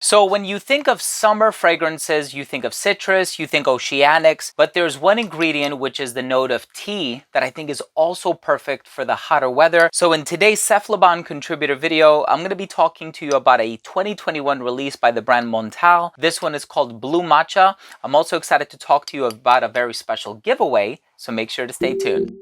So when you think of summer fragrances, you think of citrus, you think oceanics, but there's one ingredient, which is the note of tea, that I think is also perfect for the hotter weather. So in today's Cephalabon contributor video, I'm going to be talking to you about a 2021 release by the brand Montale. This one is called Blue Matcha. I'm also excited to talk to you about a very special giveaway, so make sure to stay tuned.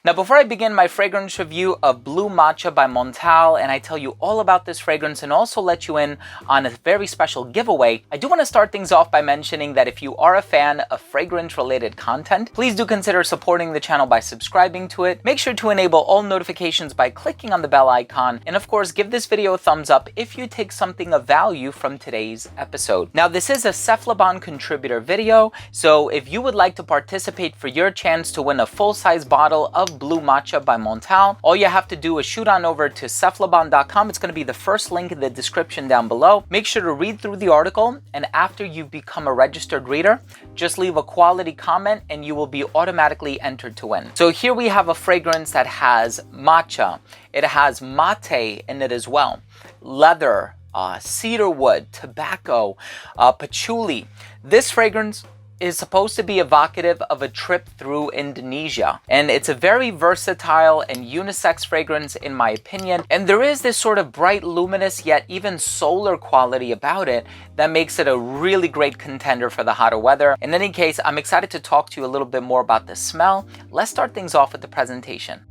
Now, before I begin my fragrance review of Blue Matcha by Montale, and I tell you all about this fragrance and also let you in on a very special giveaway, I do want to start things off by mentioning that if you are a fan of fragrance-related content, please do consider supporting the channel by subscribing to it. Make sure to enable all notifications by clicking on the bell icon, and of course, give this video a thumbs up if you take something of value from today's episode. Now, this is a Cephalabon contributor video, so if you would like to participate for your chance to win a full-size bottle of Blue Matcha by Montale, all you have to do is shoot on over to cephalabon.com. It's going to be the first link in the description down below. Make sure to read through the article, and after you become a registered reader, just leave a quality comment and you will be automatically entered to win. So here we have a fragrance that has matcha. It has mate in it as well. Leather, cedarwood, tobacco, patchouli. This fragrance is supposed to be evocative of a trip through Indonesia. And it's a very versatile and unisex fragrance in my opinion. And there is this sort of bright, luminous, yet even solar quality about it that makes it a really great contender for the hotter weather. In any case, I'm excited to talk to you a little bit more about the smell. Let's start things off with the presentation.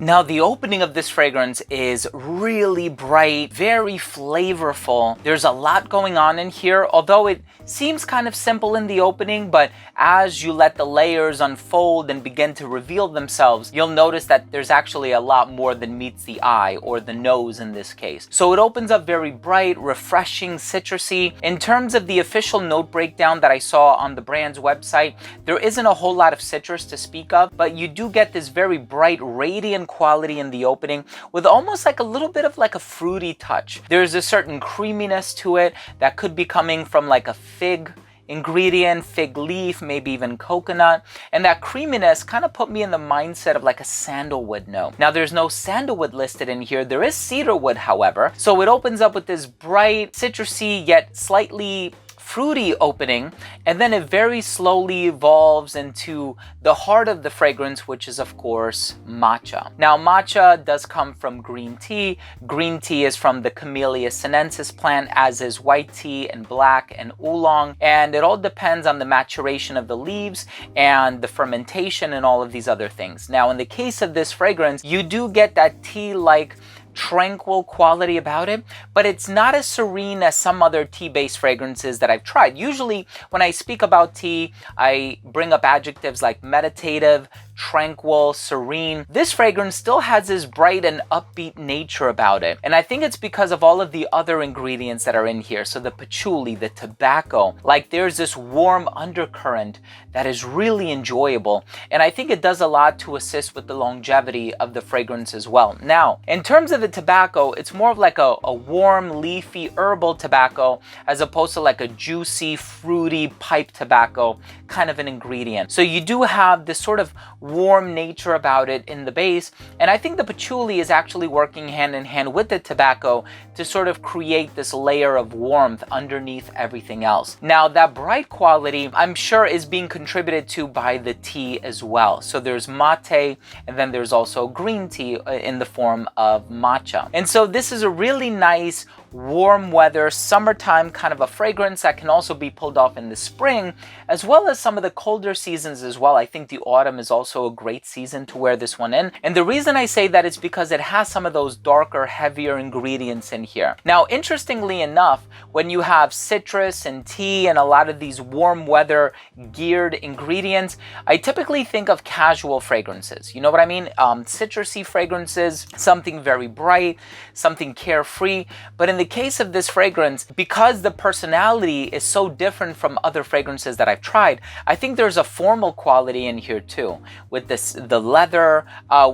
Now, the opening of this fragrance is really bright, very flavorful. There's a lot going on in here, although it seems kind of simple in the opening, but as you let the layers unfold and begin to reveal themselves, you'll notice that there's actually a lot more than meets the eye, or the nose in this case. So it opens up very bright, refreshing, citrusy. In terms of the official note breakdown that I saw on the brand's website, there isn't a whole lot of citrus to speak of, but you do get this very bright, radiant quality in the opening with almost like a little bit of like a fruity touch. There's a certain creaminess to it that could be coming from like a fig ingredient, fig leaf, maybe even coconut. And that creaminess kind of put me in the mindset of like a sandalwood note. Now, there's no sandalwood listed in here. There is cedarwood, however. So it opens up with this bright, citrusy, yet slightly fruity opening, and then it very slowly evolves into the heart of the fragrance, which is of course matcha. Now, matcha does come from green tea. Green tea is from the Camellia sinensis plant, as is white tea and black and oolong, and it all depends on the maturation of the leaves and the fermentation and all of these other things. Now, in the case of this fragrance, you do get that tea-like tranquil quality about it, but it's not as serene as some other tea-based fragrances that I've tried. Usually when I speak about tea, I bring up adjectives like meditative, tranquil, serene. This fragrance still has this bright and upbeat nature about it. And I think it's because of all of the other ingredients that are in here. So the patchouli, the tobacco, like there's this warm undercurrent that is really enjoyable. And I think it does a lot to assist with the longevity of the fragrance as well. Now, in terms of the tobacco, it's more of like a warm, leafy, herbal tobacco as opposed to like a juicy, fruity pipe tobacco kind of an ingredient. So you do have this sort of warm nature about it in the base, and I think the patchouli is actually working hand in hand with the tobacco to sort of create this layer of warmth underneath everything else. Now, that bright quality, I'm sure, is being contributed to by the tea as well. So there's mate, and then there's also green tea in the form of matcha. And so this is a really nice warm weather, summertime kind of a fragrance that can also be pulled off in the spring, as well as some of the colder seasons as well. I think the autumn is also a great season to wear this one in. And the reason I say that is because it has some of those darker, heavier ingredients in here. Now, interestingly enough, when you have citrus and tea and a lot of these warm weather geared ingredients, I typically think of casual fragrances. You know what I mean? Citrusy fragrances, something very bright, something carefree. But in the case of this fragrance, because the personality is so different from other fragrances that I've tried, I think there's a formal quality in here too. With the leather,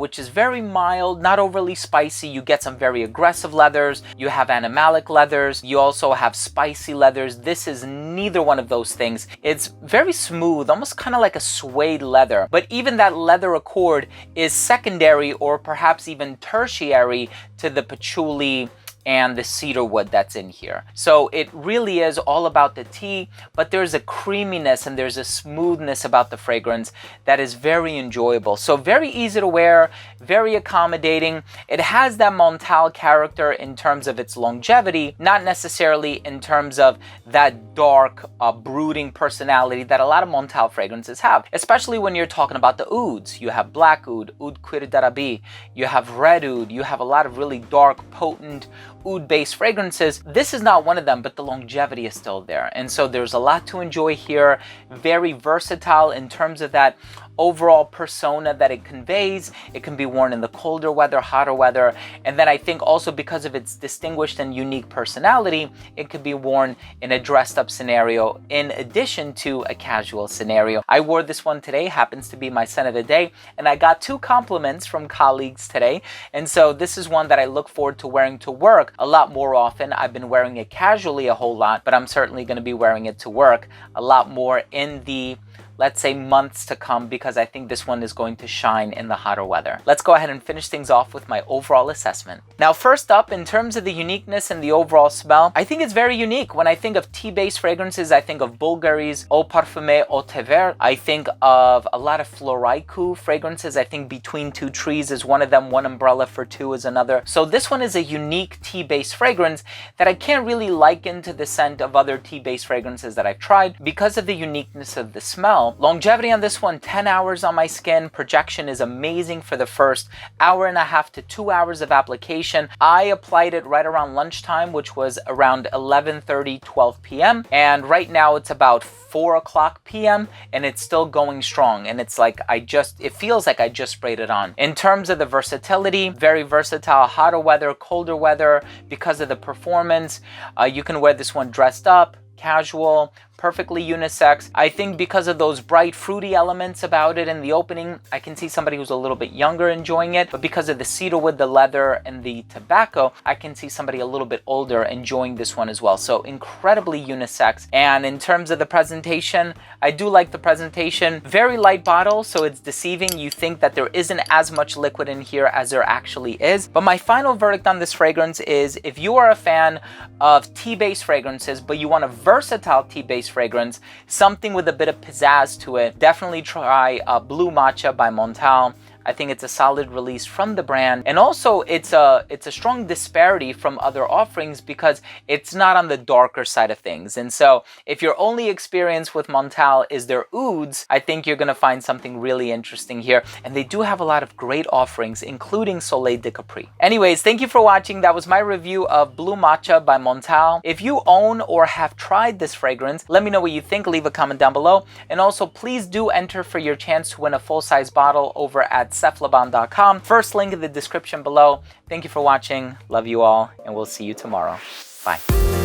which is very mild, not overly spicy. You get some very aggressive leathers. You have animalic leathers. You also have spicy leathers. This is neither one of those things. It's very smooth, almost kind of like a suede leather. But even that leather accord is secondary or perhaps even tertiary to the patchouli and the cedar wood that's in here. So it really is all about the tea, but there's a creaminess and there's a smoothness about the fragrance that is very enjoyable. So very easy to wear, very accommodating. It has that Montale character in terms of its longevity, not necessarily in terms of that dark, brooding personality that a lot of Montale fragrances have, especially when you're talking about the ouds. You have black oud, oud cuir d'Arabie, you have red oud, you have a lot of really dark, potent oud-based fragrances. This is not one of them, but the longevity is still there. And so there's a lot to enjoy here. Very versatile in terms of that overall persona that it conveys. It can be worn in the colder weather, hotter weather. And then I think also because of its distinguished and unique personality, it could be worn in a dressed up scenario in addition to a casual scenario. I wore this one today, happens to be my scent of the day, and I got 2 compliments from colleagues today. And so this is one that I look forward to wearing to work a lot more often. I've been wearing it casually a whole lot, but I'm certainly going to be wearing it to work a lot more in the, let's say, months to come, because I think this one is going to shine in the hotter weather. Let's go ahead and finish things off with my overall assessment. Now, first up, in terms of the uniqueness and the overall smell, I think it's very unique. When I think of tea-based fragrances, I think of Bulgari's Eau Parfumée Au Thé Vert. I think of a lot of Floraiku fragrances. I think Between Two Trees is one of them. One Umbrella for Two is another. So this one is a unique tea-based fragrance that I can't really liken to the scent of other tea-based fragrances that I've tried because of the uniqueness of the smell. Longevity on this one, 10 hours on my skin. Projection is amazing for the first hour and a half to 2 hours of application. I applied it right around lunchtime, which was around 11:30, 12 p.m. And right now it's about 4 o'clock p.m. and it's still going strong. And it's like it feels like I just sprayed it on. In terms of the versatility, very versatile, hotter weather, colder weather. Because of the performance, you can wear this one dressed up, casual, perfectly unisex. I think because of those bright fruity elements about it in the opening, I can see somebody who's a little bit younger enjoying it, but because of the cedarwood, the leather, and the tobacco, I can see somebody a little bit older enjoying this one as well. So incredibly unisex. And in terms of the presentation, I do like the presentation. Very light bottle, so it's deceiving. You think that there isn't as much liquid in here as there actually is. But my final verdict on this fragrance is, if you are a fan of tea-based fragrances, but you want a versatile tea-based fragrance, something with a bit of pizzazz to it, definitely try Blue Matcha by Montale. I think it's a solid release from the brand. And also it's a strong disparity from other offerings because it's not on the darker side of things. And so if your only experience with Montale is their ouds, I think you're gonna find something really interesting here. And they do have a lot of great offerings, including Soleil de Capri. Anyways, thank you for watching. That was my review of Blue Matcha by Montale. If you own or have tried this fragrance, let me know what you think. Leave a comment down below. And also please do enter for your chance to win a full-size bottle over at cephalabon.com. First link in the description below. Thank you for watching. Love you all, and we'll see you tomorrow. Bye.